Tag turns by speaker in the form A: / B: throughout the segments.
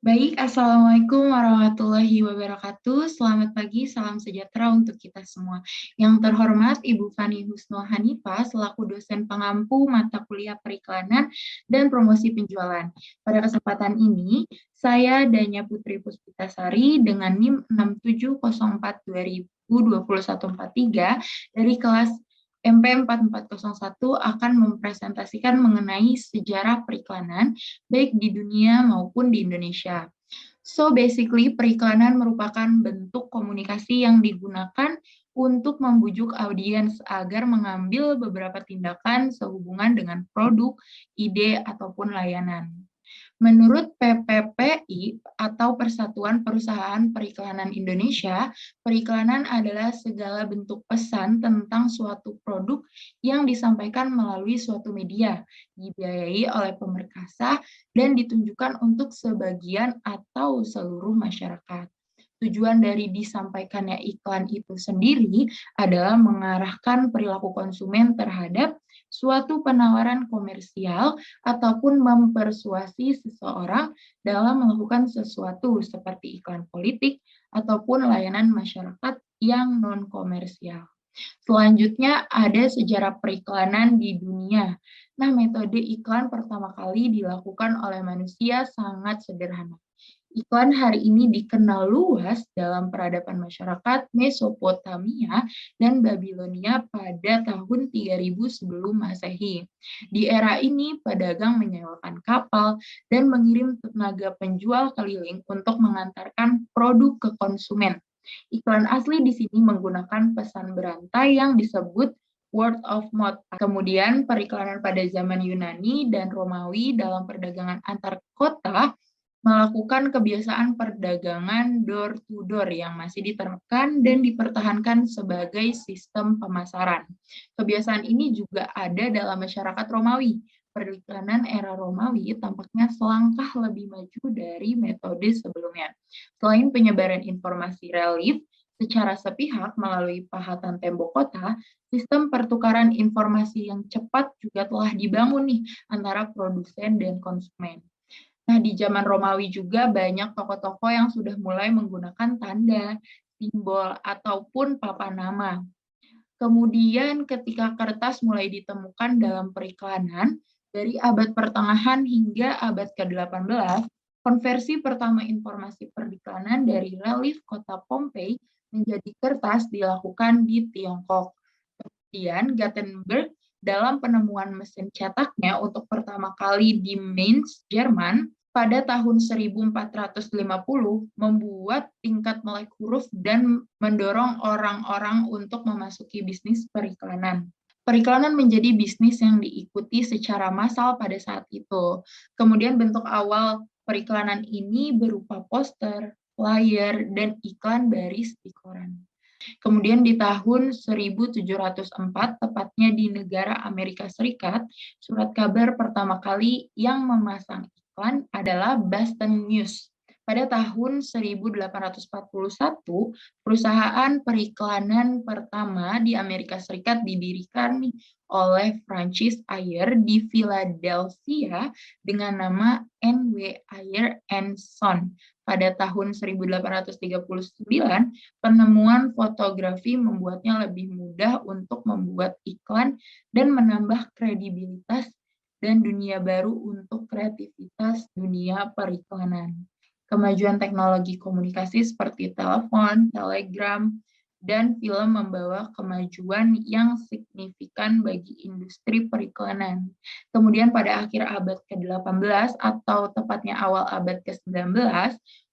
A: Baik, Assalamualaikum warahmatullahi wabarakatuh. Selamat pagi, salam sejahtera untuk kita semua. Yang terhormat Ibu Fani Husnul Hanifah selaku dosen pengampu mata kuliah periklanan dan promosi penjualan. Pada kesempatan ini, saya Danya Putri Puspitasari dengan NIM 6704-2021-43 dari kelas MP 4401 akan mempresentasikan mengenai sejarah periklanan baik di dunia maupun di Indonesia. So basically, periklanan merupakan bentuk komunikasi yang digunakan untuk membujuk audiens agar mengambil beberapa tindakan sehubungan dengan produk, ide, ataupun layanan. Menurut PPPI atau Persatuan Perusahaan Periklanan Indonesia, periklanan adalah segala bentuk pesan tentang suatu produk yang disampaikan melalui suatu media, dibiayai oleh pemerkasa, dan ditunjukkan untuk sebagian atau seluruh masyarakat. Tujuan dari disampaikannya iklan itu sendiri adalah mengarahkan perilaku konsumen terhadap suatu penawaran komersial ataupun mempersuasi seseorang dalam melakukan sesuatu seperti iklan politik ataupun layanan masyarakat yang non-komersial. Selanjutnya ada sejarah periklanan di dunia. Nah, metode iklan pertama kali dilakukan oleh manusia sangat sederhana. Iklan hari ini dikenal luas dalam peradaban masyarakat Mesopotamia dan Babilonia pada tahun 3000 sebelum Masehi. Di era ini, pedagang menyewakan kapal dan mengirim tenaga penjual keliling untuk mengantarkan produk ke konsumen. Iklan asli di sini menggunakan pesan berantai yang disebut word of mouth. Kemudian periklanan pada zaman Yunani dan Romawi dalam perdagangan antar kota melakukan kebiasaan perdagangan door to door yang masih diterapkan dan dipertahankan sebagai sistem pemasaran. Kebiasaan ini juga ada dalam masyarakat Romawi. Periklanan era Romawi tampaknya selangkah lebih maju dari metode sebelumnya. Selain penyebaran informasi relief secara sepihak melalui pahatan tembok kota, sistem pertukaran informasi yang cepat juga telah dibangun nih antara produsen dan konsumen. Nah, di zaman Romawi juga banyak tokoh-tokoh yang sudah mulai menggunakan tanda, simbol, ataupun papan nama. Kemudian ketika kertas mulai ditemukan dalam periklanan, dari abad pertengahan hingga abad ke-18, konversi pertama informasi periklanan dari relief kota Pompei menjadi kertas dilakukan di Tiongkok. Kemudian Gutenberg dalam penemuan mesin cetaknya untuk pertama kali di Mainz, Jerman, pada tahun 1450 membuat tingkat melek huruf dan mendorong orang-orang untuk memasuki bisnis periklanan. Periklanan menjadi bisnis yang diikuti secara massal pada saat itu. Kemudian bentuk awal periklanan ini berupa poster, flyer, dan iklan baris di koran. Kemudian di tahun 1704, tepatnya di negara Amerika Serikat, surat kabar pertama kali yang memasang iklan adalah Boston News. Pada tahun 1841, perusahaan periklanan pertama di Amerika Serikat didirikan oleh Francis Ayer di Philadelphia dengan nama N.W. Ayer and Son. Pada tahun 1839, penemuan fotografi membuatnya lebih mudah untuk membuat iklan dan menambah kredibilitas dan dunia baru untuk kreativitas dunia periklanan. Kemajuan teknologi komunikasi seperti telepon, telegram, dan film membawa kemajuan yang signifikan bagi industri periklanan. Kemudian pada akhir abad ke-18 atau tepatnya awal abad ke-19,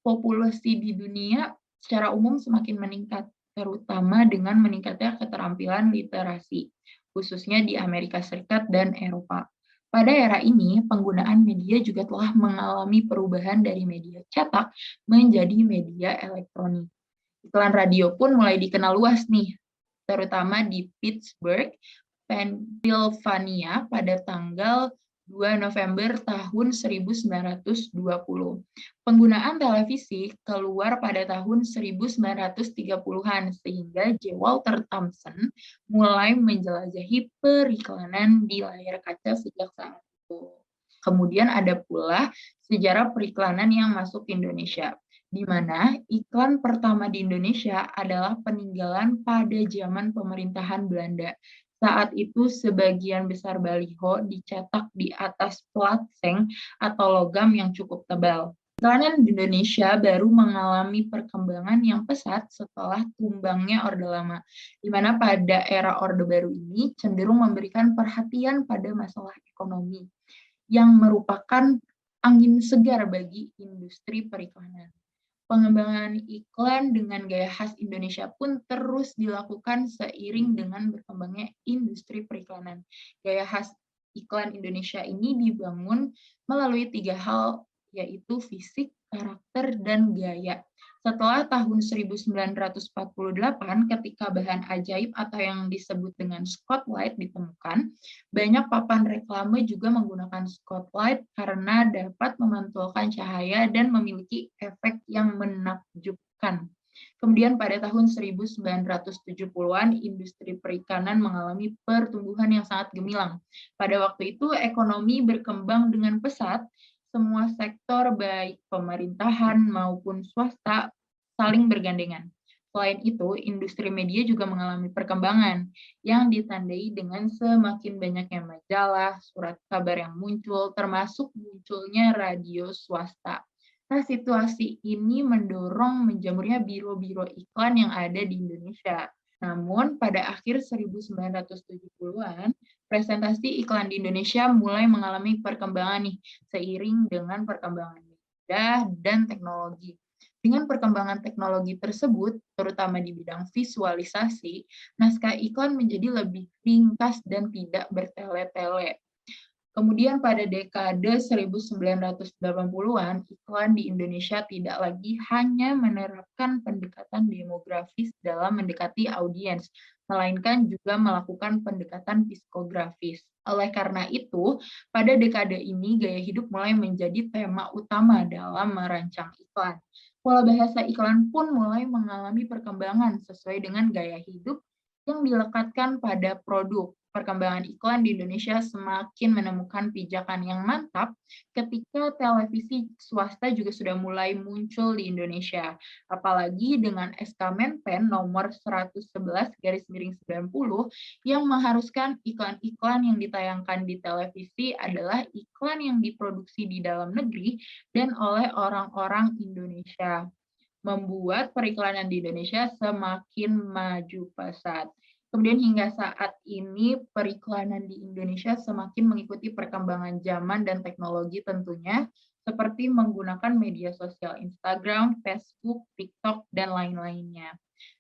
A: populasi di dunia secara umum semakin meningkat, terutama dengan meningkatnya keterampilan literasi, khususnya di Amerika Serikat dan Eropa. Pada era ini, penggunaan media juga telah mengalami perubahan dari media cetak menjadi media elektronik. Iklan radio pun mulai dikenal luas nih, terutama di Pittsburgh, Pennsylvania pada tanggal 2 November tahun 1920. Penggunaan televisi keluar pada tahun 1930-an sehingga J. Walter Thompson mulai menjelajahi periklanan di layar kaca sejak saat itu. Kemudian ada pula sejarah periklanan yang masuk ke Indonesia, di mana iklan pertama di Indonesia adalah peninggalan pada zaman pemerintahan Belanda. Saat itu sebagian besar baliho dicetak di atas plat seng atau logam yang cukup tebal. Iklanan di Indonesia baru mengalami perkembangan yang pesat setelah tumbangnya Orde Lama, di mana pada era Orde Baru ini cenderung memberikan perhatian pada masalah ekonomi, yang merupakan angin segar bagi industri periklanan. Pengembangan iklan dengan gaya khas Indonesia pun terus dilakukan seiring dengan berkembangnya industri periklanan. Gaya khas iklan Indonesia ini dibangun melalui 3 hal, yaitu fisik, karakter, dan gaya. Setelah tahun 1948, ketika bahan ajaib atau yang disebut dengan spotlight ditemukan, banyak papan reklame juga menggunakan spotlight karena dapat memantulkan cahaya dan memiliki efek yang menakjubkan. Kemudian pada tahun 1970-an, industri perikanan mengalami pertumbuhan yang sangat gemilang. Pada waktu itu, ekonomi berkembang dengan pesat, semua sektor baik pemerintahan maupun swasta saling bergandengan. Selain itu, industri media juga mengalami perkembangan yang ditandai dengan semakin banyaknya majalah, surat kabar yang muncul, termasuk munculnya radio swasta. Nah, situasi ini mendorong menjamurnya biro-biro iklan yang ada di Indonesia. Namun, pada akhir 1970-an, presentasi iklan di Indonesia mulai mengalami perkembangan nih, seiring dengan perkembangan media dan teknologi. Dengan perkembangan teknologi tersebut, terutama di bidang visualisasi, naskah iklan menjadi lebih ringkas dan tidak bertele-tele. Kemudian pada dekade 1980-an, iklan di Indonesia tidak lagi hanya menerapkan pendekatan demografis dalam mendekati audiens, melainkan juga melakukan pendekatan psikografis. Oleh karena itu, pada dekade ini gaya hidup mulai menjadi tema utama dalam merancang iklan. Pola bahasa iklan pun mulai mengalami perkembangan sesuai dengan gaya hidup yang dilekatkan pada produk. Perkembangan iklan di Indonesia semakin menemukan pijakan yang mantap ketika televisi swasta juga sudah mulai muncul di Indonesia. Apalagi dengan SK Menpen nomor 111/90 yang mengharuskan iklan-iklan yang ditayangkan di televisi adalah iklan yang diproduksi di dalam negeri dan oleh orang-orang Indonesia, membuat periklanan di Indonesia semakin maju pesat. Kemudian hingga saat ini periklanan di Indonesia semakin mengikuti perkembangan zaman dan teknologi tentunya, seperti menggunakan media sosial Instagram, Facebook, TikTok, dan lain-lainnya.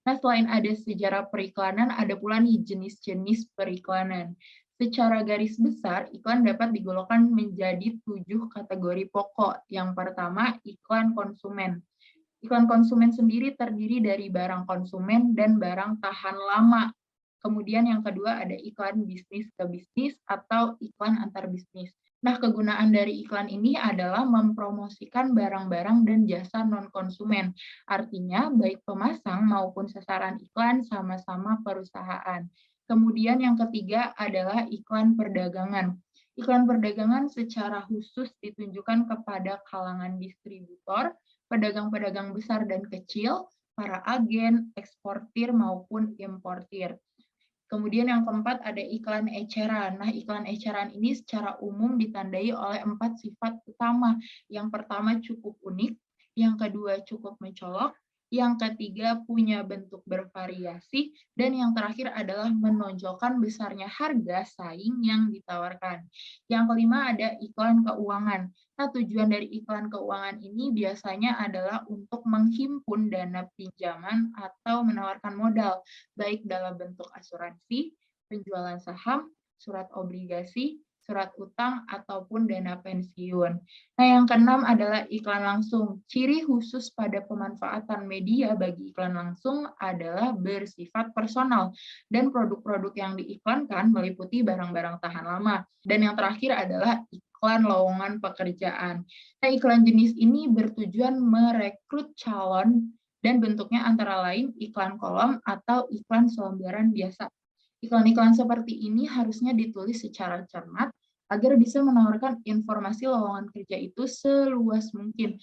A: Nah, selain ada sejarah periklanan, ada pula nih jenis-jenis periklanan. Secara garis besar, iklan dapat digolongkan menjadi 7 kategori pokok. Yang pertama, iklan konsumen. Iklan konsumen sendiri terdiri dari barang konsumen dan barang tahan lama. Kemudian yang kedua ada iklan bisnis ke bisnis atau iklan antar bisnis. Nah, kegunaan dari iklan ini adalah mempromosikan barang-barang dan jasa non-konsumen. Artinya, baik pemasang maupun sasaran iklan sama-sama perusahaan. Kemudian yang ketiga adalah iklan perdagangan. Iklan perdagangan secara khusus ditunjukkan kepada kalangan distributor, pedagang-pedagang besar dan kecil, para agen, eksportir maupun importir. Kemudian yang keempat ada iklan eceran. Nah, iklan eceran ini secara umum ditandai oleh 4 sifat utama. Yang pertama cukup unik, yang kedua cukup mencolok, yang ketiga punya bentuk bervariasi, dan yang terakhir adalah menonjolkan besarnya harga saing yang ditawarkan. Yang kelima ada iklan keuangan. Nah, tujuan dari iklan keuangan ini biasanya adalah untuk menghimpun dana pinjaman atau menawarkan modal, baik dalam bentuk asuransi, penjualan saham, surat obligasi, surat utang, ataupun dana pensiun. Nah, yang keenam adalah iklan langsung. Ciri khusus pada pemanfaatan media bagi iklan langsung adalah bersifat personal, dan produk-produk yang diiklankan meliputi barang-barang tahan lama. Dan yang terakhir adalah iklan lowongan pekerjaan. Nah, iklan jenis ini bertujuan merekrut calon dan bentuknya antara lain iklan kolom atau iklan selembaran biasa. Iklan-iklan seperti ini harusnya ditulis secara cermat agar bisa menawarkan informasi lowongan kerja itu seluas mungkin.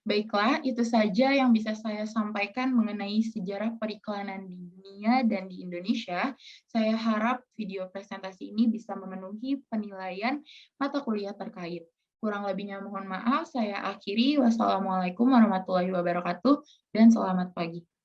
A: Baiklah, itu saja yang bisa saya sampaikan mengenai sejarah periklanan di dunia dan di Indonesia. Saya harap video presentasi ini bisa memenuhi penilaian mata kuliah terkait. Kurang lebihnya mohon maaf, saya akhiri. Wassalamualaikum warahmatullahi wabarakatuh, dan selamat pagi.